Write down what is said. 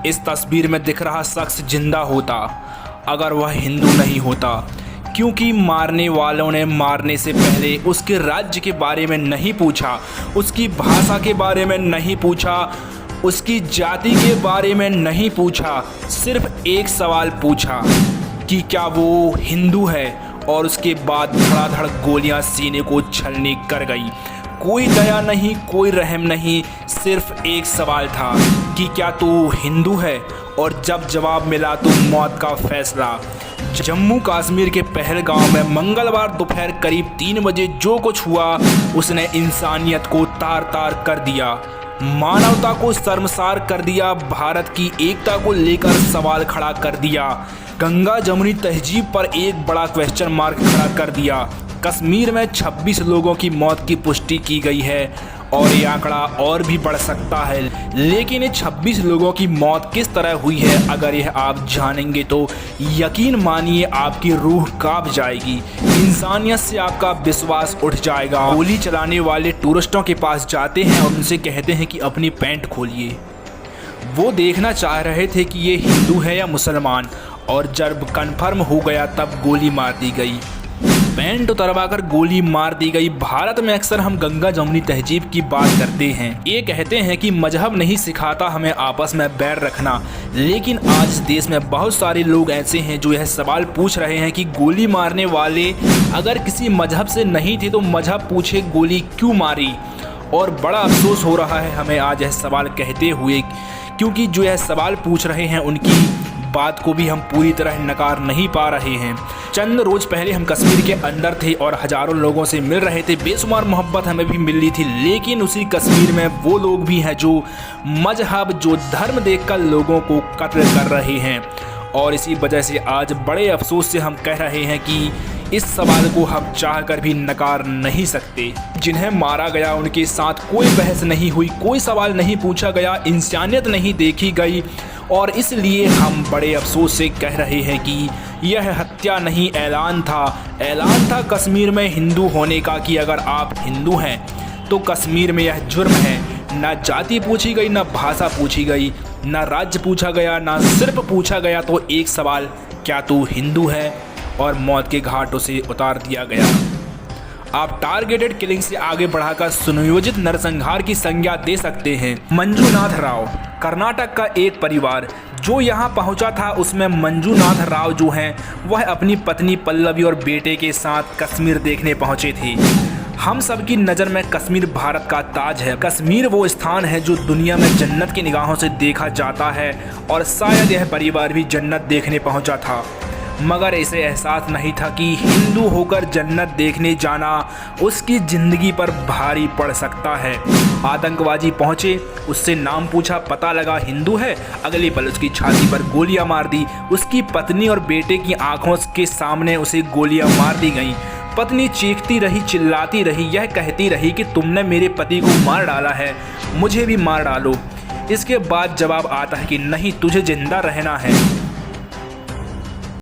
इस तस्वीर में दिख रहा शख्स जिंदा होता अगर वह हिंदू नहीं होता, क्योंकि मारने वालों ने मारने से पहले उसके राज्य के बारे में नहीं पूछा, उसकी भाषा के बारे में नहीं पूछा, उसकी जाति के बारे में नहीं पूछा। सिर्फ एक सवाल पूछा कि क्या वो हिंदू है, और उसके बाद धड़ाधड़ गोलियां सीने को छलनी कर गई। कोई दया नहीं, कोई रहम नहीं, सिर्फ एक सवाल था कि क्या तू हिंदू है, और जब जवाब मिला तो मौत का फैसला। जम्मू कश्मीर के पहलगाम में मंगलवार दोपहर करीब 3 बजे जो कुछ हुआ उसने इंसानियत को तार तार कर दिया, मानवता को शर्मसार कर दिया, भारत की एकता को लेकर सवाल खड़ा कर दिया, गंगा जमुनी तहजीब पर एक बड़ा क्वेश्चन मार्क खड़ा कर दिया। कश्मीर में 26 लोगों की मौत की पुष्टि की गई है और ये आंकड़ा और भी बढ़ सकता है, लेकिन ये 26 लोगों की मौत किस तरह हुई है अगर यह आप जानेंगे तो यकीन मानिए आपकी रूह कांप जाएगी, इंसानियत से आपका विश्वास उठ जाएगा। गोली चलाने वाले टूरिस्टों के पास जाते हैं और उनसे कहते हैं कि अपनी पैंट खोलिए। वो देखना चाह रहे थे कि ये हिंदू है या मुसलमान, और जब कन्फर्म हो गया तब गोली मार दी गई, पैंट उतरवाकर गोली मार दी गई। भारत में अक्सर हम गंगा जमुनी तहजीब की बात करते हैं, ये कहते हैं कि मजहब नहीं सिखाता हमें आपस में बैर रखना, लेकिन आज देश में बहुत सारे लोग ऐसे हैं जो यह सवाल पूछ रहे हैं कि गोली मारने वाले अगर किसी मजहब से नहीं थे तो मजहब पूछे गोली क्यों मारी। और बड़ा अफसोस हो रहा है हमें आज यह सवाल कहते हुए, क्योंकि जो यह सवाल पूछ रहे हैं उनकी बात को भी हम पूरी तरह नकार नहीं पा रहे हैं। चंद रोज पहले हम कश्मीर के अंदर थे और हजारों लोगों से मिल रहे थे, बेशुमार मोहब्बत हमें भी मिल रही थी, लेकिन उसी कश्मीर में वो लोग भी हैं जो मजहब, जो धर्म देखकर लोगों को कत्ल कर रहे हैं। और इसी वजह से आज बड़े अफसोस से हम कह रहे हैं कि इस सवाल को हम चाहकर भी नकार नहीं सकते। जिन्हें मारा गया उनके साथ कोई बहस नहीं हुई, कोई सवाल नहीं पूछा गया, इंसानियत नहीं देखी गई, और इसलिए हम बड़े अफसोस से कह रहे हैं कि यह हत्या नहीं, ऐलान था कश्मीर में हिंदू होने का कि अगर आप हिंदू हैं तो कश्मीर में यह जुर्म है। ना जाति पूछी गई, ना भाषा पूछी गई, ना राज्य पूछा गया, ना सिर्फ पूछा गया तो एक सवाल, क्या तू हिंदू है, और मौत के घाटों से उतार दिया गया। आप टारगेटेड किलिंग से आगे बढ़ाकर सुनियोजित नरसंहार की संज्ञा दे सकते हैं। मंजूनाथ राव, कर्नाटक का एक परिवार जो यहाँ पहुँचा था, उसमें मंजूनाथ राव जो हैं वह अपनी पत्नी पल्लवी और बेटे के साथ कश्मीर देखने पहुँचे थे। हम सबकी नज़र में कश्मीर भारत का ताज है। कश्मीर वो स्थान है जो दुनिया में जन्नत की निगाहों से देखा जाता है, और शायद यह परिवार भी जन्नत देखने पहुँचा था, मगर इसे एहसास नहीं था कि हिंदू होकर जन्नत देखने जाना उसकी ज़िंदगी पर भारी पड़ सकता है। आतंकवादी पहुंचे, उससे नाम पूछा, पता लगा हिंदू है, अगले पल उसकी छाती पर गोलियां मार दी। उसकी पत्नी और बेटे की आंखों के सामने उसे गोलियां मार दी गईं। पत्नी चीखती रही, चिल्लाती रही, यह कहती रही कि तुमने मेरे पति को मार डाला है, मुझे भी मार डालो। इसके बाद जवाब आता है कि नहीं, तुझे जिंदा रहना है।